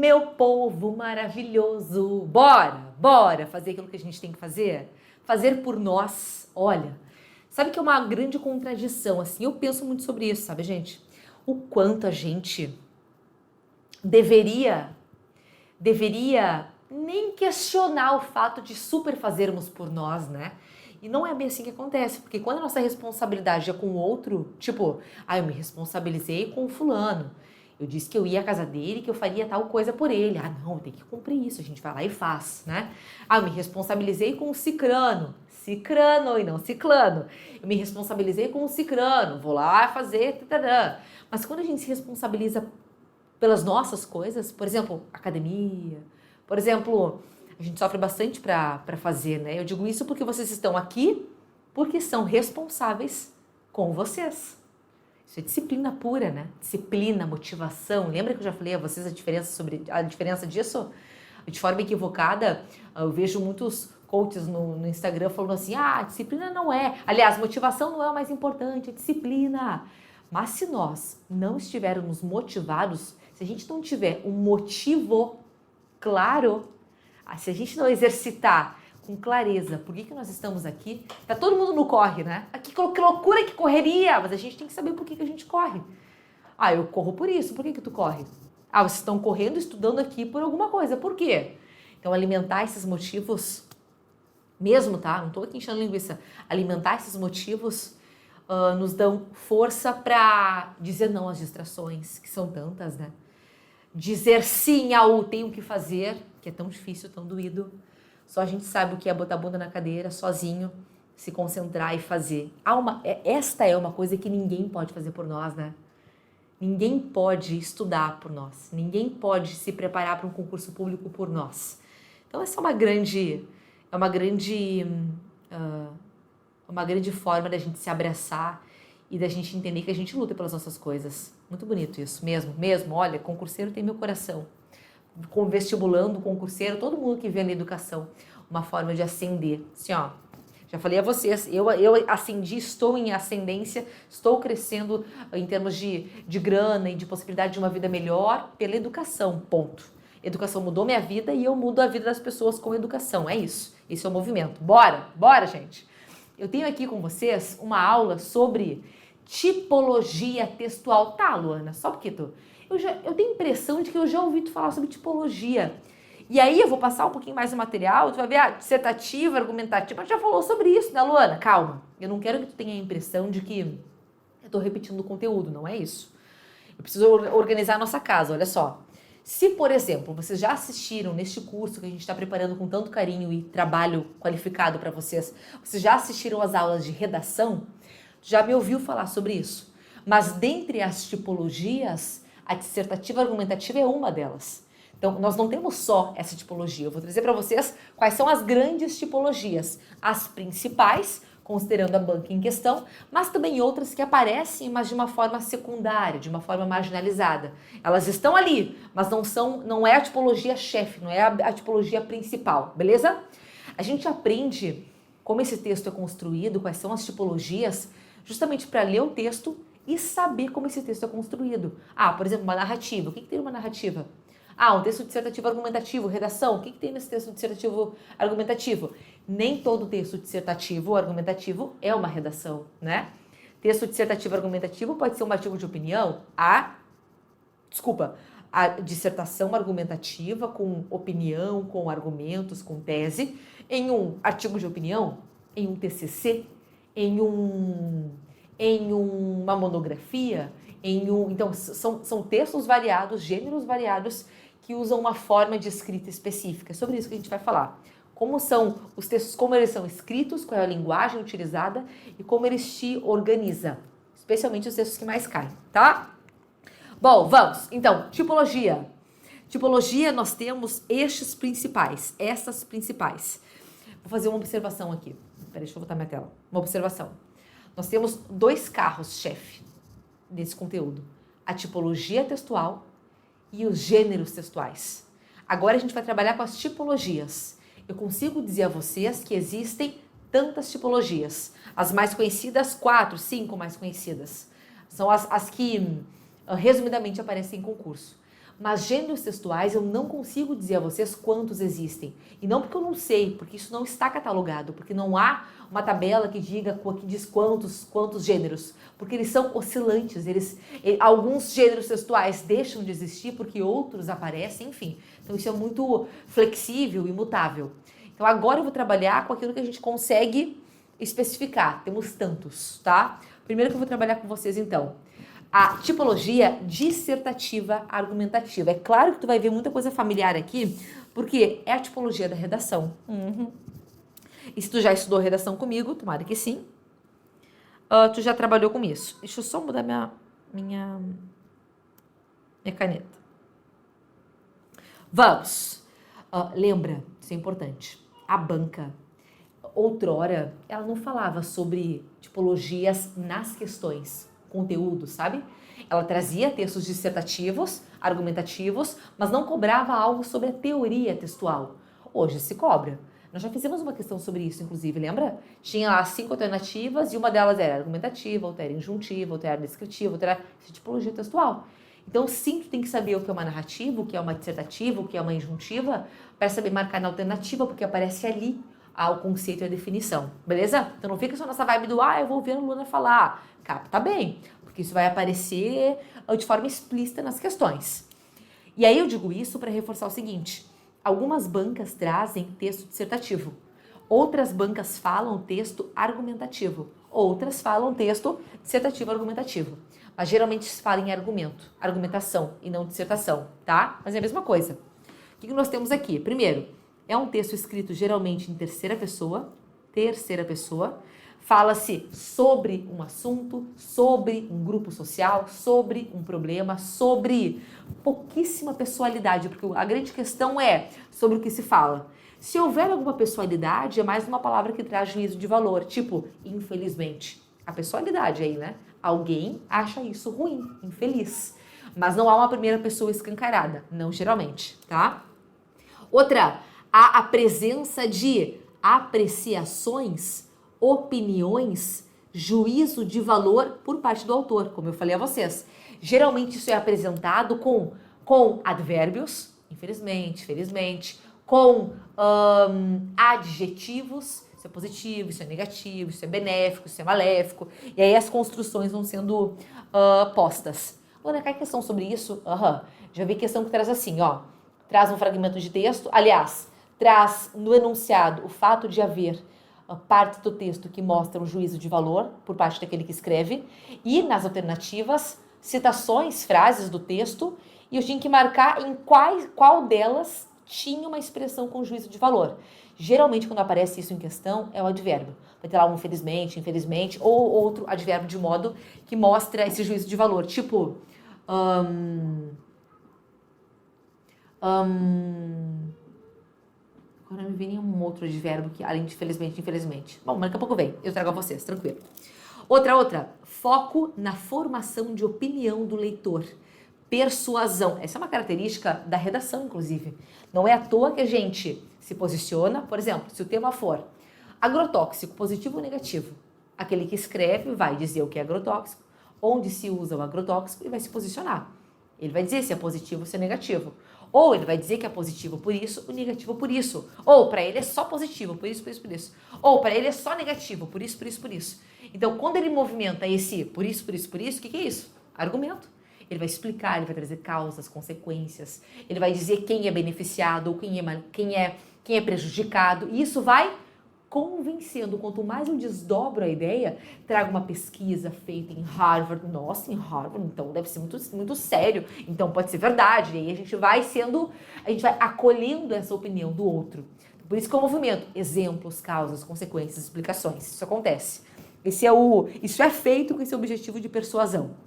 Meu povo maravilhoso, bora fazer aquilo que a gente tem que fazer? Fazer por nós, olha, sabe que é uma grande contradição, assim, eu penso muito sobre isso, sabe, gente? O quanto a gente deveria nem questionar o fato de super fazermos por nós, né? E não é bem assim que acontece, porque quando a nossa responsabilidade é com o outro, tipo, eu me responsabilizei com o fulano, eu disse que eu ia à casa dele, que eu faria tal coisa por ele. Não, tem que cumprir isso, a gente vai lá e faz, né? Eu me responsabilizei com o cicrano e não ciclano. Eu me responsabilizei com o cicrano, vou lá fazer, tadadã. Mas quando a gente se responsabiliza pelas nossas coisas, por exemplo, academia, por exemplo, a gente sofre bastante para fazer, né? Eu digo isso porque vocês estão aqui, porque são responsáveis com vocês. Isso é disciplina pura, né? Disciplina, motivação. Lembra que eu já falei a vocês a diferença disso? De forma equivocada, eu vejo muitos coaches no Instagram falando assim, disciplina não é. Aliás, motivação não é o mais importante, é disciplina. Mas se nós não estivermos motivados, se a gente não tiver um motivo claro, se a gente não exercitar com clareza por que nós estamos aqui, tá todo mundo no corre, né? Que loucura que correria, mas a gente tem que saber por que a gente corre. Eu corro por isso, por que tu corre? Vocês estão correndo, estudando aqui por alguma coisa, por quê? Então alimentar esses motivos, mesmo, tá? Não tô aqui enchendo linguiça, alimentar esses motivos nos dão força para dizer não às distrações, que são tantas, né? Dizer sim ao tenho que fazer, que é tão difícil, tão doído. Só a gente sabe o que é botar a bunda na cadeira, sozinho, se concentrar e fazer. Esta é uma coisa que ninguém pode fazer por nós, né? Ninguém pode estudar por nós. Ninguém pode se preparar para um concurso público por nós. Então essa é uma grande forma da gente se abraçar e da gente entender que a gente luta pelas nossas coisas. Muito bonito isso, mesmo. Olha, concurseiro tem meu coração. Com vestibulando, concurseiro, todo mundo que vê na educação, uma forma de ascender. Assim, já falei a vocês, eu ascendi, estou em ascendência, estou crescendo em termos de grana e de possibilidade de uma vida melhor pela educação, ponto. Educação mudou minha vida e eu mudo a vida das pessoas com educação, é isso. Esse é o movimento. Bora, gente. Eu tenho aqui com vocês uma aula sobre tipologia textual. Tá, Luana, só porque eu tenho a impressão de que eu já ouvi tu falar sobre tipologia. E aí eu vou passar um pouquinho mais do material, tu vai ver dissertativa, argumentativa. A gente já falou sobre isso, né, Luana? Calma. Eu não quero que tu tenha a impressão de que eu tô repetindo o conteúdo, não é isso. Eu preciso organizar a nossa casa, olha só. Se, por exemplo, vocês já assistiram neste curso que a gente está preparando com tanto carinho e trabalho qualificado para vocês, vocês já assistiram às aulas de redação, já me ouviu falar sobre isso. Mas dentre as tipologias, a dissertativa argumentativa é uma delas. Então, nós não temos só essa tipologia. Eu vou trazer para vocês quais são as grandes tipologias, as principais, considerando a banca em questão, mas também outras que aparecem, mas de uma forma secundária, de uma forma marginalizada. Elas estão ali, mas não é a tipologia chefe, não é a tipologia principal, beleza? A gente aprende como esse texto é construído, quais são as tipologias, justamente para ler o texto e saber como esse texto é construído. Por exemplo, uma narrativa. O que tem numa narrativa? Um texto dissertativo argumentativo, redação. O que tem nesse texto dissertativo argumentativo? Nem todo texto dissertativo argumentativo é uma redação, né? Texto dissertativo argumentativo pode ser um artigo de opinião. A dissertação argumentativa com opinião, com argumentos, com tese, em um artigo de opinião, em um TCC, em uma monografia, então são textos variados, gêneros variados que usam uma forma de escrita específica. É sobre isso que a gente vai falar. Como são os textos, como eles são escritos, qual é a linguagem utilizada e como eles te organizam, especialmente os textos que mais caem, tá? Bom, vamos. Então, tipologia. Tipologia, nós temos essas principais. Vou fazer uma observação aqui. Peraí, deixa eu voltar minha tela. Uma observação. Nós temos dois carros-chefe desse conteúdo. A tipologia textual e os gêneros textuais. Agora a gente vai trabalhar com as tipologias. Eu consigo dizer a vocês que existem tantas tipologias. As mais conhecidas, 4, 5 mais conhecidas. São as que resumidamente aparecem em concurso. Mas gêneros textuais eu não consigo dizer a vocês quantos existem. E não porque eu não sei, porque isso não está catalogado, porque não há uma tabela que diz quantos gêneros, porque eles são oscilantes, alguns gêneros textuais deixam de existir porque outros aparecem, enfim. Então isso é muito flexível e mutável. Então agora eu vou trabalhar com aquilo que a gente consegue especificar. Temos tantos, tá? Primeiro que eu vou trabalhar com vocês então. A tipologia dissertativa argumentativa. É claro que tu vai ver muita coisa familiar aqui, porque é a tipologia da redação. E se tu já estudou redação comigo, tomara que sim, tu já trabalhou com isso. Deixa eu só mudar minha caneta. Vamos. Lembra, isso é importante. A banca, outrora, ela não falava sobre tipologias nas questões, conteúdo, sabe? Ela trazia textos dissertativos, argumentativos, mas não cobrava algo sobre a teoria textual. Hoje se cobra. Nós já fizemos uma questão sobre isso, inclusive, lembra? Tinha lá 5 alternativas e uma delas era argumentativa, outra era injuntiva, outra era descritiva, outra era tipologia textual. Então, sim, tu tem que saber o que é uma narrativa, o que é uma dissertativa, o que é uma injuntiva, para saber marcar na alternativa, porque aparece ali o conceito e a definição, beleza? Então não fica só nessa vibe do, eu vou ouvir a Luna falar. Capta bem, porque isso vai aparecer de forma explícita nas questões. E aí eu digo isso para reforçar o seguinte, algumas bancas trazem texto dissertativo, outras bancas falam texto argumentativo, outras falam texto dissertativo argumentativo. Mas geralmente se fala em argumentação e não dissertação, tá? Mas é a mesma coisa. O que nós temos aqui? Primeiro, é um texto escrito geralmente em terceira pessoa, fala-se sobre um assunto, sobre um grupo social, sobre um problema, sobre pouquíssima pessoalidade, porque a grande questão é sobre o que se fala. Se houver alguma pessoalidade, é mais uma palavra que traz juízo de valor, tipo, infelizmente. A pessoalidade aí, né? Alguém acha isso ruim, infeliz. Mas não há uma primeira pessoa escancarada, não geralmente, tá? Outra, há a presença de apreciações, opiniões, juízo de valor por parte do autor, como eu falei a vocês. Geralmente isso é apresentado com advérbios, infelizmente, felizmente, com adjetivos, isso é positivo, isso é negativo, isso é benéfico, isso é maléfico, e aí as construções vão sendo postas. Ana, cai questão sobre isso? Já vi questão que traz assim, traz um fragmento de texto, aliás, traz no enunciado o fato de haver parte do texto que mostra um juízo de valor por parte daquele que escreve, e nas alternativas, citações, frases do texto, e eu tinha que marcar em qual delas tinha uma expressão com juízo de valor. Geralmente, quando aparece isso em questão, é o advérbio. Vai ter lá um felizmente, infelizmente, ou outro advérbio de modo que mostra esse juízo de valor. Tipo, agora não me vem nenhum outro advérbio que, além de felizmente, infelizmente. Bom, mas daqui a pouco vem, eu trago a vocês, tranquilo. Outra, foco na formação de opinião do leitor. Persuasão, essa é uma característica da redação, inclusive. Não é à toa que a gente se posiciona, por exemplo, se o tema for agrotóxico, positivo ou negativo, aquele que escreve vai dizer o que é agrotóxico, onde se usa o agrotóxico e vai se posicionar. Ele vai dizer se é positivo ou se é negativo. Ou ele vai dizer que é positivo por isso, o negativo por isso. Ou para ele é só positivo, por isso, por isso, por isso. Ou para ele é só negativo, por isso, por isso, por isso. Então, quando ele movimenta esse por isso, por isso, por isso, o que é isso? Argumento. Ele vai explicar, ele vai trazer causas, consequências. Ele vai dizer quem é beneficiado ou quem é prejudicado. E isso vai convencendo. Quanto mais eu desdobro a ideia, trago uma pesquisa feita em Harvard. Nossa, em Harvard, então deve ser muito, muito sério. Então pode ser verdade. E aí a gente vai acolhendo essa opinião do outro. Por isso que é o movimento. Exemplos, causas, consequências, explicações. Isso acontece. Isso é feito com esse objetivo de persuasão.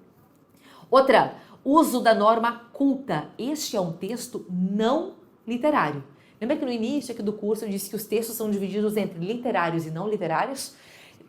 Outra, uso da norma culta. Este é um texto não literário. Lembra que no início aqui do curso eu disse que os textos são divididos entre literários e não literários?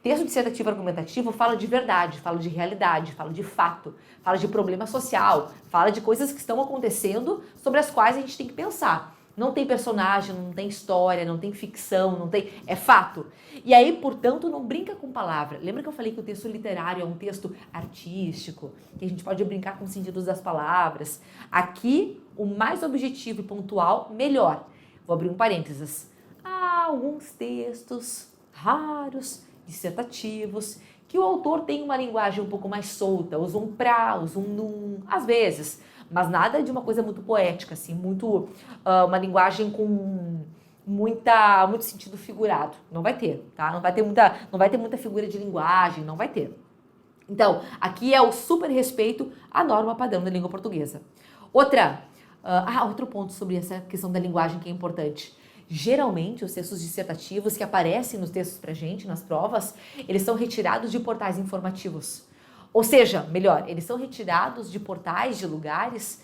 Texto dissertativo argumentativo fala de verdade, fala de realidade, fala de fato, fala de problema social, fala de coisas que estão acontecendo sobre as quais a gente tem que pensar. Não tem personagem, não tem história, não tem ficção, não tem... É fato. E aí, portanto, não brinca com palavra. Lembra que eu falei que o texto literário é um texto artístico, que a gente pode brincar com os sentidos das palavras? Aqui, o mais objetivo e pontual, melhor. Vou abrir um parênteses. Há alguns textos raros, dissertativos, que o autor tem uma linguagem um pouco mais solta, usa um pra, usa um num, às vezes, mas nada de uma coisa muito poética, assim, muito, uma linguagem com muito sentido figurado. Não vai ter, tá? Não vai ter muita figura de linguagem, não vai ter. Então, aqui é o super respeito à norma padrão da língua portuguesa. Outro ponto sobre essa questão da linguagem que é importante. Geralmente, os textos dissertativos que aparecem nos textos pra gente, nas provas, eles são retirados de portais informativos. Ou seja, melhor, eles são retirados de portais, de lugares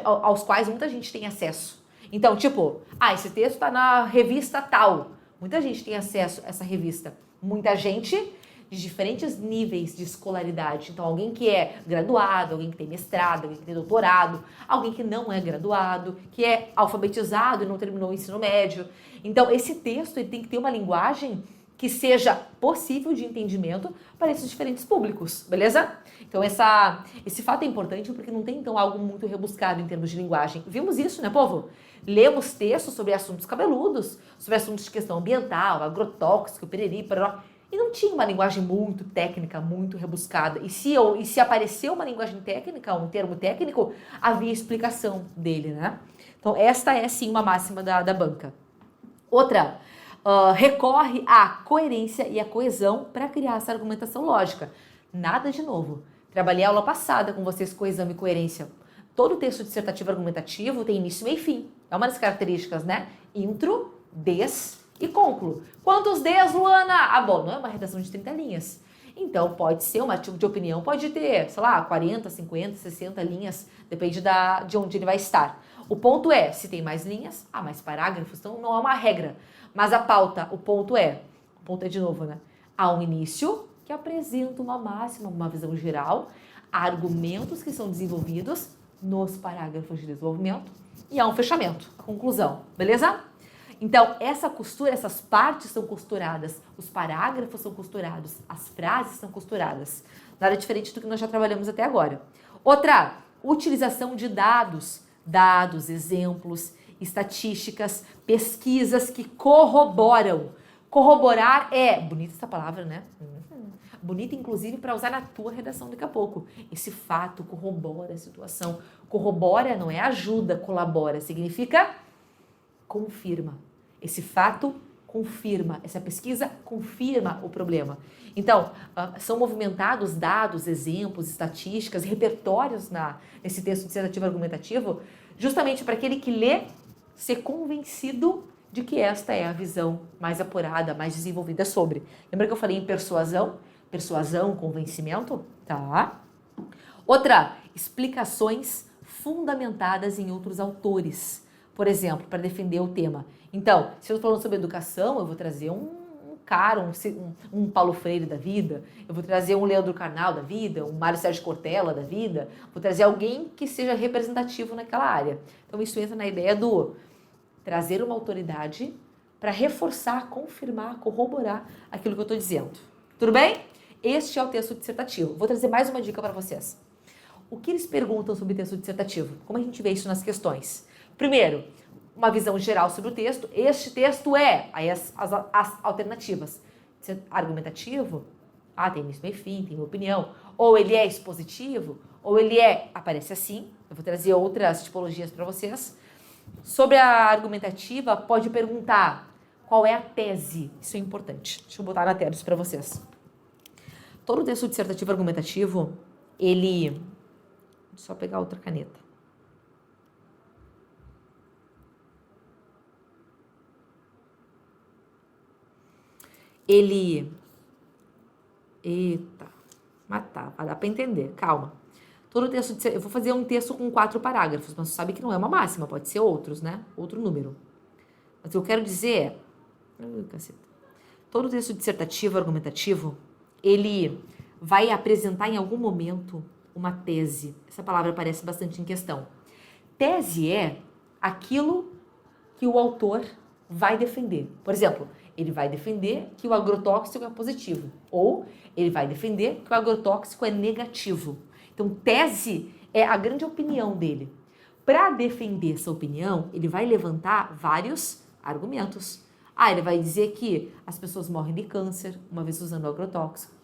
aos quais muita gente tem acesso. Então, tipo, esse texto está na revista tal. Muita gente tem acesso a essa revista. Muita gente de diferentes níveis de escolaridade. Então, alguém que é graduado, alguém que tem mestrado, alguém que tem doutorado, alguém que não é graduado, que é alfabetizado e não terminou o ensino médio. Então, esse texto ele tem que ter uma linguagem que seja possível de entendimento para esses diferentes públicos, beleza? Então, esse fato é importante porque não tem, então, algo muito rebuscado em termos de linguagem. Vimos isso, né, povo? Lemos textos sobre assuntos cabeludos, sobre assuntos de questão ambiental, agrotóxico, periri, parará. E não tinha uma linguagem muito técnica, muito rebuscada. E se apareceu uma linguagem técnica, um termo técnico, havia explicação dele, né? Então, esta é, sim, uma máxima da banca. Outra, recorre à coerência e à coesão para criar essa argumentação lógica. Nada de novo. Trabalhei a aula passada com vocês coesão e coerência. Todo texto dissertativo argumentativo tem início, meio e fim. É uma das características, né? Intro, des e concluo. Quantos Ds, Luana? Bom, não é uma redação de 30 linhas. Então, pode ser um artigo de opinião, pode ter, sei lá, 40, 50, 60 linhas, depende de onde ele vai estar. O ponto é, se tem mais linhas, há mais parágrafos, então não é uma regra. Mas a pauta, o ponto é de novo, né? Há um início que apresenta uma máxima, uma visão geral, há argumentos que são desenvolvidos nos parágrafos de desenvolvimento e há um fechamento, a conclusão, beleza? Então, essa costura, essas partes são costuradas, os parágrafos são costurados, as frases são costuradas. Nada diferente do que nós já trabalhamos até agora. Outra, utilização de dados, exemplos, estatísticas, pesquisas que corroboram. Corroborar é, bonita essa palavra, né? Bonita, inclusive, para usar na tua redação daqui a pouco. Esse fato corrobora a situação. Corrobora não é ajuda, colabora, significa confirma. Esse fato confirma, essa pesquisa confirma o problema. Então, são movimentados dados, exemplos, estatísticas, repertórios nesse texto dissertativo argumentativo, justamente para aquele que lê ser convencido de que esta é a visão mais apurada, mais desenvolvida sobre. Lembra que eu falei em persuasão? Persuasão, convencimento? Tá. Outra, explicações fundamentadas em outros autores. Por exemplo, para defender o tema. Então, se eu estou falando sobre educação, eu vou trazer um Paulo Freire da vida, eu vou trazer um Leandro Carnal da vida, um Mário Sérgio Cortella da vida, vou trazer alguém que seja representativo naquela área. Então, isso entra na ideia do trazer uma autoridade para reforçar, confirmar, corroborar aquilo que eu estou dizendo. Tudo bem? Este é o texto dissertativo. Vou trazer mais uma dica para vocês. O que eles perguntam sobre texto dissertativo? Como a gente vê isso nas questões? Primeiro, uma visão geral sobre o texto. Este texto é, aí as alternativas. Argumentativo, tem início, meio e fim, tem minha opinião. Ou ele é expositivo, ou ele aparece assim. Eu vou trazer outras tipologias para vocês. Sobre a argumentativa, pode perguntar qual é a tese. Isso é importante. Deixa eu botar na tela isso para vocês. Todo texto dissertativo argumentativo, ele... Deixa eu só pegar outra caneta. Vai dar para entender, calma. Todo texto, eu vou fazer um texto com 4 parágrafos, mas você sabe que não é uma máxima, pode ser outros, né? Outro número. Mas o que eu quero dizer todo texto dissertativo, argumentativo, ele vai apresentar em algum momento uma tese. Essa palavra aparece bastante em questão. Tese é aquilo que o autor vai defender. Por exemplo, ele vai defender que o agrotóxico é positivo, ou ele vai defender que o agrotóxico é negativo. Então, tese é a grande opinião dele. Para defender essa opinião, ele vai levantar vários argumentos. Ele vai dizer que as pessoas morrem de câncer uma vez usando o agrotóxico.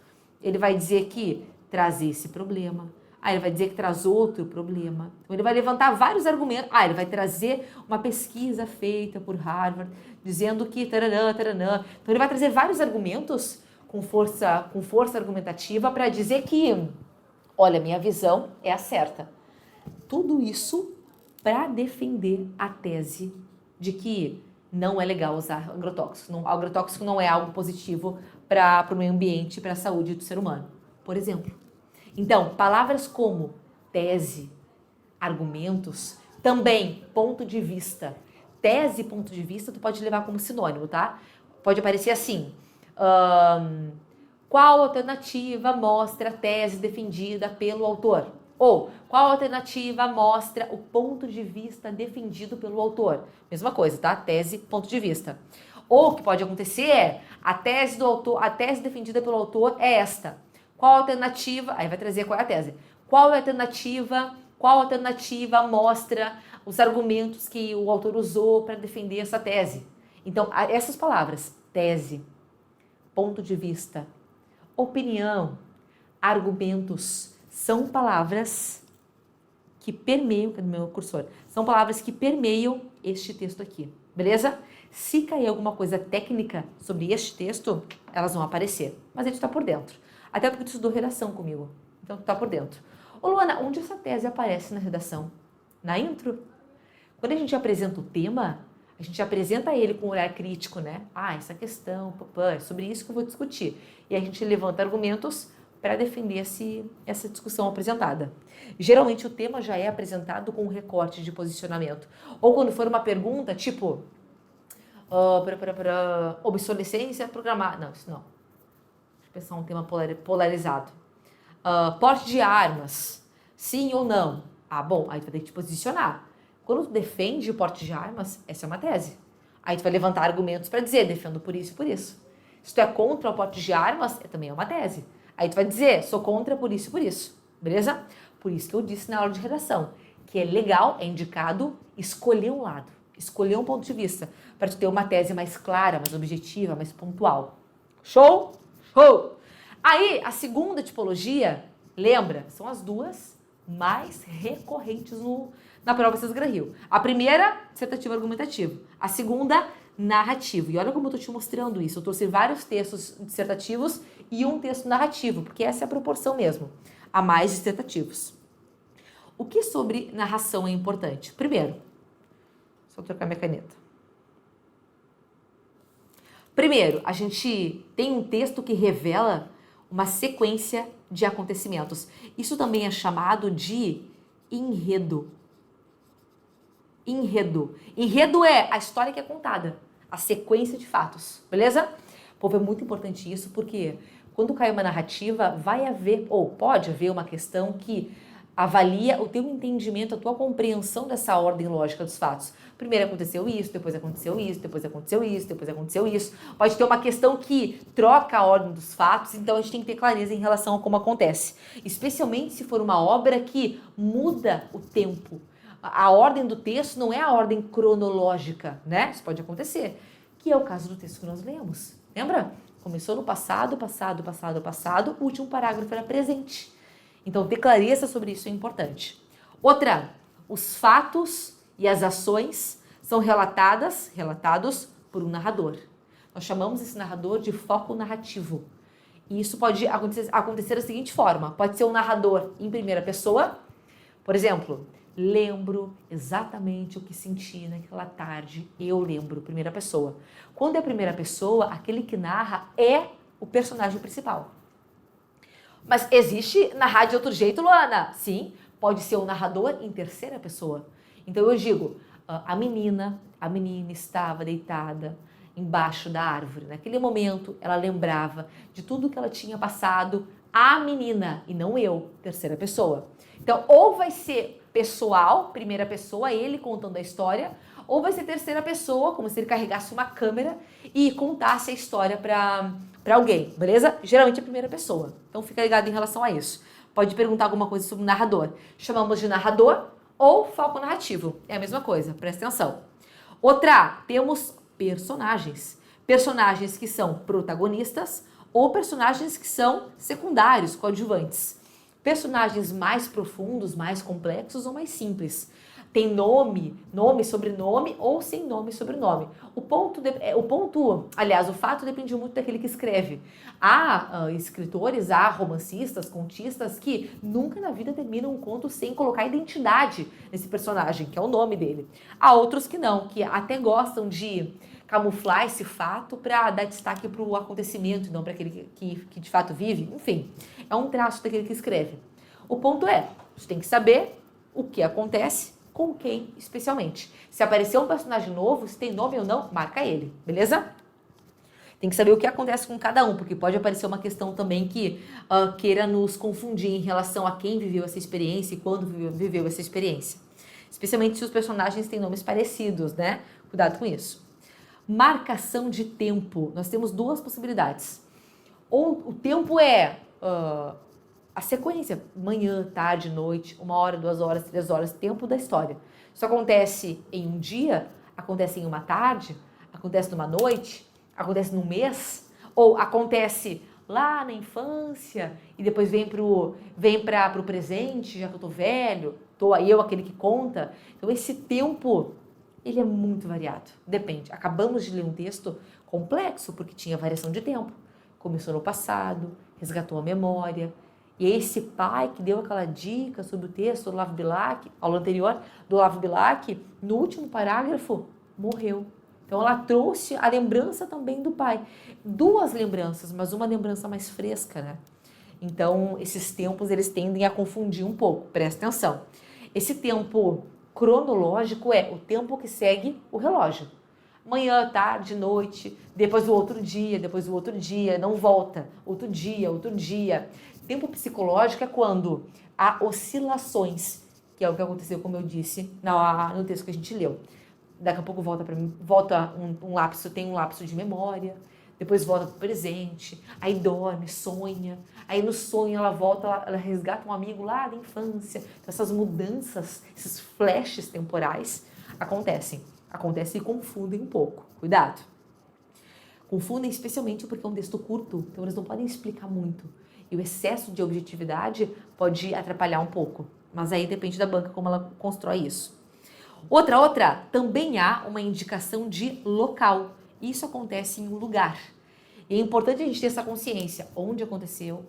Ele vai dizer que traz esse problema. Ele vai dizer que traz outro problema. Então, ele vai levantar vários argumentos. Ele vai trazer uma pesquisa feita por Harvard, dizendo que taranã, taranã. Então, ele vai trazer vários argumentos com força argumentativa para dizer que, olha, minha visão é a certa. Tudo isso para defender a tese de que não é legal usar agrotóxico. O agrotóxico não é algo positivo para o meio ambiente, para a saúde do ser humano, por exemplo. Então, palavras como tese, argumentos, também ponto de vista. Tese e ponto de vista tu pode levar como sinônimo, tá? Pode aparecer assim, qual alternativa mostra a tese defendida pelo autor? Ou, qual alternativa mostra o ponto de vista defendido pelo autor? Mesma coisa, tá? Tese, ponto de vista. Ou o que pode acontecer é, a tese defendida pelo autor é esta. Qual alternativa? Aí vai trazer qual é a tese. Qual alternativa mostra os argumentos que o autor usou para defender essa tese? Então, essas palavras, tese, ponto de vista, opinião, argumentos, são palavras que permeiam, cadê meu cursor? São palavras que permeiam este texto aqui, beleza? Se cair alguma coisa técnica sobre este texto, elas vão aparecer, mas a gente está por dentro. Até porque tu estudou redação comigo, então tu está por dentro. Ô Luana, onde essa tese aparece na redação? Na intro? Quando a gente apresenta o tema, a gente apresenta ele com um olhar crítico, né? Essa questão, é sobre isso que eu vou discutir. E a gente levanta argumentos para defender essa discussão apresentada. Geralmente o tema já é apresentado com um recorte de posicionamento. Ou quando for uma pergunta, tipo, obsolescência programada. Não, isso não. Deixa eu pensar um tema polarizado. Porte de armas, sim ou não? Bom, aí tu vai ter que te posicionar. Quando tu defende o porte de armas, essa é uma tese. Aí tu vai levantar argumentos para dizer, defendo por isso e por isso. Se tu é contra o porte de armas, também é uma tese. Aí tu vai dizer, sou contra por isso e por isso, beleza? Por isso que eu disse na aula de redação, que é legal, é indicado escolher um lado, escolher um ponto de vista, para tu ter uma tese mais clara, mais objetiva, mais pontual. Show? Show! Aí, a segunda tipologia, lembra, são as duas mais recorrentes na prova Cisgra-Rio. A primeira, dissertativo argumentativo. A segunda, narrativo. E olha como eu estou te mostrando isso. Eu trouxe vários textos dissertativos e um texto narrativo, porque essa é a proporção mesmo. Há mais dissertativos. O que sobre narração é importante? Primeiro, só trocar minha caneta. Primeiro, a gente tem um texto que revela uma sequência de acontecimentos. Isso também é chamado de enredo. Enredo. Enredo é a história que é contada, a sequência de fatos, beleza? Povo, é muito importante isso, porque quando cai uma narrativa, vai haver, ou pode haver uma questão que avalia o teu entendimento, a tua compreensão dessa ordem lógica dos fatos. Primeiro aconteceu isso, depois aconteceu isso, depois aconteceu isso, depois aconteceu isso. Pode ter uma questão que troca a ordem dos fatos, então a gente tem que ter clareza em relação a como acontece. Especialmente se for uma obra que muda o tempo. A ordem do texto não é a ordem cronológica, né? Isso pode acontecer, que é o caso do texto que nós lemos. Lembra? Começou no passado, o último parágrafo era presente. Então, ter clareza sobre isso é importante. Outra, os fatos e as ações são relatados por um narrador. Nós chamamos esse narrador de foco narrativo. E isso pode acontecer da seguinte forma. Pode ser um narrador em primeira pessoa. Por exemplo, lembro exatamente o que senti naquela tarde. Eu lembro, primeira pessoa. Quando é primeira pessoa, aquele que narra é o personagem principal. Mas existe narrar de outro jeito, Luana? Sim, pode ser um narrador em terceira pessoa. Então eu digo, a menina estava deitada embaixo da árvore. Naquele momento, ela lembrava de tudo que ela tinha passado, a menina, e não eu, terceira pessoa. Então, ou vai ser pessoal, primeira pessoa, ele contando a história, ou vai ser terceira pessoa, como se ele carregasse uma câmera e contasse a história para alguém, beleza? Geralmente é a primeira pessoa, então fica ligado em relação a isso. Pode perguntar alguma coisa sobre o narrador. Chamamos de narrador ou foco narrativo, é a mesma coisa, presta atenção. Outra, temos personagens. Personagens que são protagonistas ou personagens que são secundários, coadjuvantes. Personagens mais profundos, mais complexos ou mais simples. Tem nome, sobrenome ou sem nome e sobrenome. O fato depende muito daquele que escreve. Há escritores, há romancistas, contistas que nunca na vida terminam um conto sem colocar identidade nesse personagem, que é o nome dele. Há outros que não, que até gostam de camuflar esse fato para dar destaque para o acontecimento e não para aquele que de fato vive. Enfim, é um traço daquele que escreve. O ponto é, você tem que saber o que acontece com quem especialmente. Se aparecer um personagem novo, se tem nome ou não, marca ele, beleza? Tem que saber o que acontece com cada um, porque pode aparecer uma questão também que queira nos confundir em relação a quem viveu essa experiência e quando viveu essa experiência. Especialmente se os personagens têm nomes parecidos, né? Cuidado com isso. Marcação de tempo. Nós temos duas possibilidades. Ou o tempo é a sequência, manhã, tarde, noite, 1 hora, 2 horas, 3 horas, tempo da história. Isso acontece em um dia, acontece em uma tarde, acontece numa noite, acontece num mês, ou acontece lá na infância e depois vem para o presente, já que eu tô velho, tô aí eu aquele que conta. Então esse tempo, ele é muito variado, depende. Acabamos de ler um texto complexo porque tinha variação de tempo. Começou no passado, resgatou a memória. E esse pai que deu aquela dica sobre o texto do Olavo Bilac, aula anterior do Olavo Bilac, no último parágrafo, morreu. Então ela trouxe a lembrança também do pai. 2 lembranças, mas uma lembrança mais fresca, né? Então esses tempos eles tendem a confundir um pouco, presta atenção. Esse tempo cronológico é o tempo que segue o relógio. Manhã, tarde, noite, depois o outro dia, não volta, outro dia. Tempo psicológico é quando há oscilações, que é o que aconteceu, como eu disse, no texto que a gente leu. Daqui a pouco volta um lapso, tem um lapso de memória, depois volta para o presente, aí dorme, sonha, aí no sonho ela volta, ela resgata um amigo lá da infância. Então essas mudanças, esses flashes temporais acontecem e confundem um pouco. Cuidado! Confundem especialmente porque é um texto curto, então eles não podem explicar muito. E o excesso de objetividade pode atrapalhar um pouco. Mas aí depende da banca como ela constrói isso. Outra, também há uma indicação de local. Isso acontece em um lugar. E é importante a gente ter essa consciência. Onde aconteceu,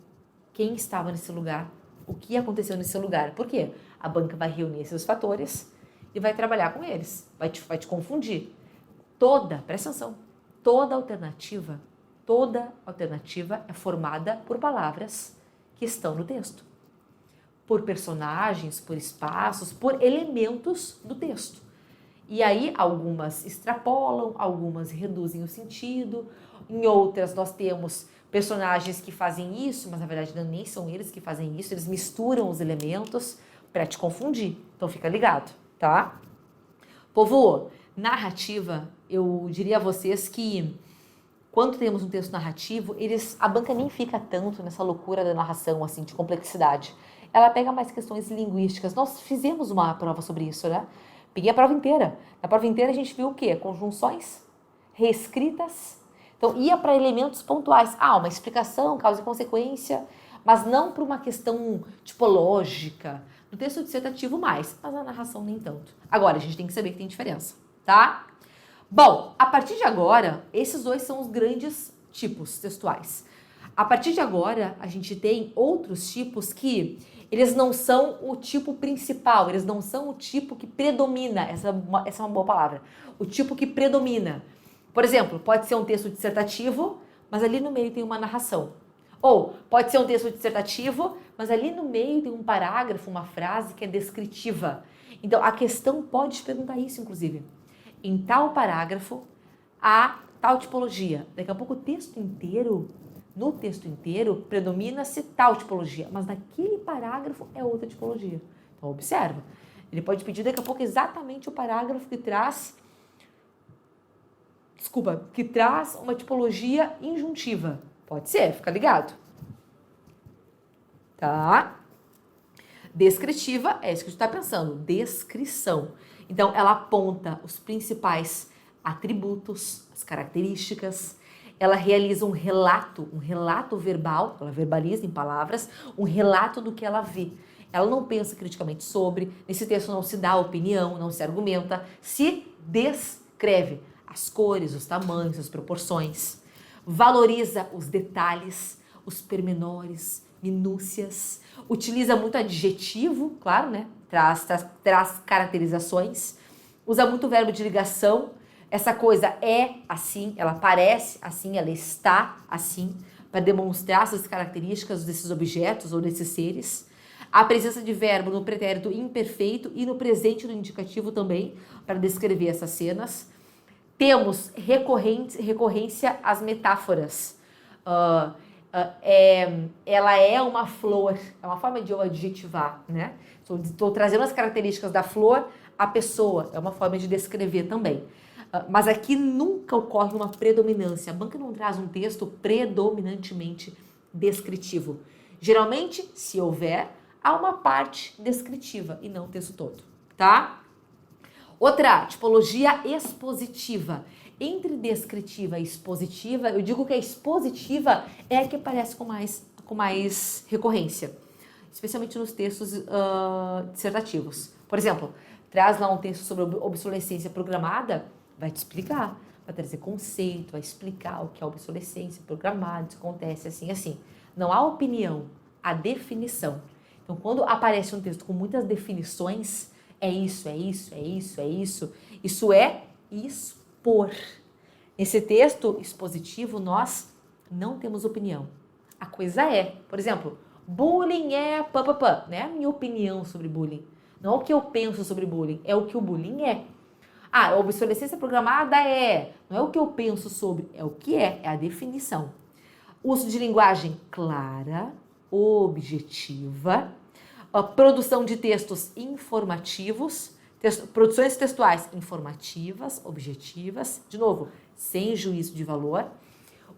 quem estava nesse lugar, o que aconteceu nesse lugar. Por quê? A banca vai reunir esses fatores e vai trabalhar com eles. Vai te confundir. Presta atenção, toda alternativa é formada por palavras que estão no texto. Por personagens, por espaços, por elementos do texto. E aí algumas extrapolam, algumas reduzem o sentido, em outras nós temos personagens que fazem isso, mas na verdade nem são eles que fazem isso, eles misturam os elementos para te confundir. Então fica ligado, tá? Povo, narrativa, eu diria a vocês que quando temos um texto narrativo, a banca nem fica tanto nessa loucura da narração, assim, de complexidade. Ela pega mais questões linguísticas. Nós fizemos uma prova sobre isso, né? Peguei a prova inteira. Na prova inteira a gente viu o quê? Conjunções reescritas. Então, ia para elementos pontuais. Uma explicação, causa e consequência, mas não para uma questão tipológica. No texto dissertativo mais, mas na narração nem tanto. Agora, a gente tem que saber que tem diferença, tá? Bom, a partir de agora, esses 2 são os grandes tipos textuais. A partir de agora, a gente tem outros tipos que eles não são o tipo principal, eles não são o tipo que predomina, essa é uma boa palavra, o tipo que predomina. Por exemplo, pode ser um texto dissertativo, mas ali no meio tem uma narração. Ou pode ser um texto dissertativo, mas ali no meio tem um parágrafo, uma frase que é descritiva. Então, a questão pode te perguntar isso, inclusive. Em tal parágrafo, há tal tipologia. Daqui a pouco no texto inteiro, predomina-se tal tipologia, mas naquele parágrafo é outra tipologia. Então, observa. Ele pode pedir daqui a pouco exatamente o parágrafo que traz que traz uma tipologia injuntiva. Pode ser, fica ligado. Tá? Descritiva é isso que a gente está pensando, descrição. Então, ela aponta os principais atributos, as características, ela realiza um relato verbal, ela verbaliza em palavras, um relato do que ela vê. Ela não pensa criticamente sobre, nesse texto não se dá opinião, não se argumenta, se descreve as cores, os tamanhos, as proporções, valoriza os detalhes, os pormenores, minúcias, utiliza muito adjetivo, claro, né? Traz caracterizações, usa muito verbo de ligação. Essa coisa é assim, ela parece assim, ela está assim, para demonstrar essas características desses objetos ou desses seres. A presença de verbo no pretérito imperfeito e no presente do indicativo também, para descrever essas cenas. Temos recorrência às metáforas. Ela é uma flor, é uma forma de eu adjetivar, né? Estou trazendo as características da flor à pessoa, é uma forma de descrever também. Mas aqui nunca ocorre uma predominância. A banca não traz um texto predominantemente descritivo. Geralmente, se houver, há uma parte descritiva e não o texto todo, tá? Outra, tipologia expositiva. Entre descritiva e expositiva, eu digo que a expositiva é a que aparece com mais recorrência, especialmente nos textos dissertativos. Por exemplo, traz lá um texto sobre obsolescência programada, vai te explicar, vai trazer conceito, vai explicar o que é obsolescência programada, isso acontece assim, assim. Não há opinião, há definição. Então, quando aparece um texto com muitas definições, é isso, é isso, é isso, é isso, isso é expor. Nesse texto expositivo, nós não temos opinião. A coisa é, por exemplo, bullying é papapá, não é a minha opinião sobre bullying. Não é o que eu penso sobre bullying, é o que o bullying é. A obsolescência programada não é o que eu penso sobre, é o que é a definição. Uso de linguagem clara, objetiva, produção de textos informativos, produções textuais informativas, objetivas, de novo, sem juízo de valor,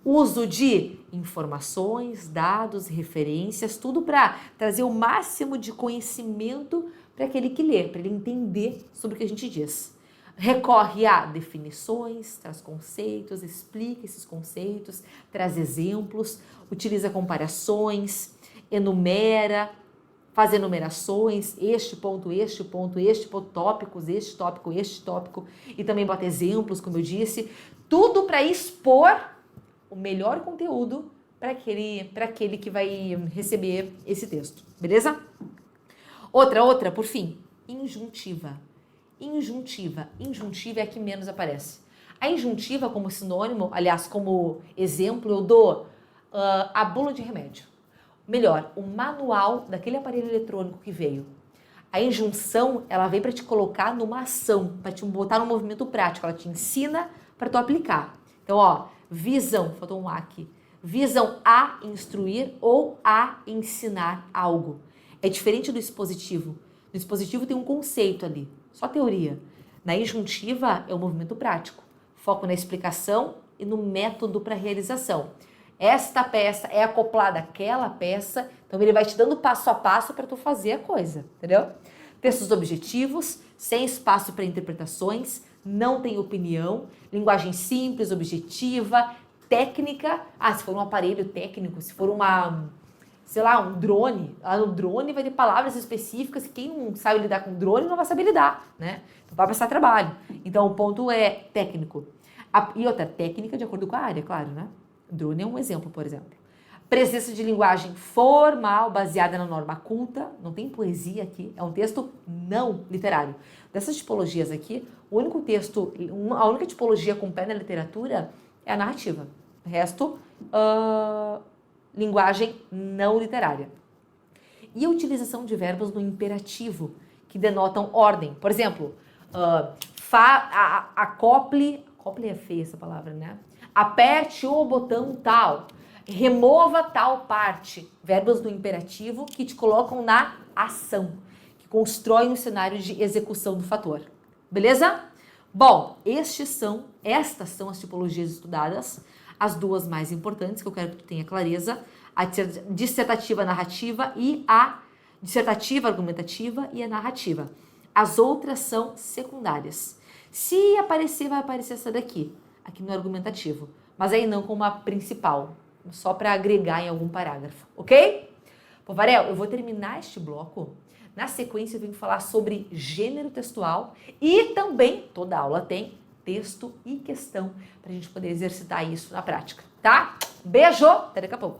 uso de informações, dados, referências, tudo para trazer o máximo de conhecimento para aquele que lê, para ele entender sobre o que a gente diz. Recorre a definições, traz conceitos, explica esses conceitos, traz exemplos, utiliza comparações, enumera, faz enumerações, este ponto, tópicos, este tópico, e também bota exemplos, como eu disse, tudo para expor o melhor conteúdo para aquele que vai receber esse texto, beleza? Outra, por fim, injuntiva. Injuntiva é a que menos aparece. A injuntiva como sinônimo, aliás, como exemplo, eu dou a bula de remédio. Melhor, o manual daquele aparelho eletrônico que veio. A injunção, ela vem para te colocar numa ação, para te botar num movimento prático, ela te ensina para tu aplicar. Então, ó, visam, faltou um A aqui, visam a instruir ou a ensinar algo. É diferente do expositivo. No expositivo tem um conceito ali, só teoria. Na injuntiva é um movimento prático, foco na explicação e no método para realização. Esta peça é acoplada àquela peça, então ele vai te dando passo a passo para tu fazer a coisa, entendeu? Textos objetivos, sem espaço para interpretações, não tem opinião, linguagem simples, objetiva, técnica. Se for um aparelho técnico, se for um drone, no drone vai ter palavras específicas que quem não sabe lidar com drone não vai saber lidar, né? Então vai passar trabalho. Então o ponto é técnico. E outra, técnica de acordo com a área, claro, né? Drone é um exemplo, por exemplo. Presença de linguagem formal, baseada na norma culta, não tem poesia aqui, é um texto não literário. Dessas tipologias aqui, a única tipologia com pé na literatura é a narrativa. O resto, linguagem não literária. E a utilização de verbos no imperativo, que denotam ordem. Por exemplo, acople é feia essa palavra, né? Aperte o botão tal, remova tal parte. Verbos no imperativo que te colocam na ação, que constroem um cenário de execução do fator. Beleza? Bom, estas são as tipologias estudadas, as duas mais importantes que eu quero que tu tenha clareza, a dissertativa narrativa e a dissertativa argumentativa e a narrativa. As outras são secundárias. Se aparecer, vai aparecer essa daqui, aqui no argumentativo, mas aí não como a principal, só para agregar em algum parágrafo, ok? Pô, Varel, eu vou terminar este bloco. Na sequência, eu venho falar sobre gênero textual e também, toda aula tem texto e questão, para a gente poder exercitar isso na prática, tá? Beijo, até daqui a pouco.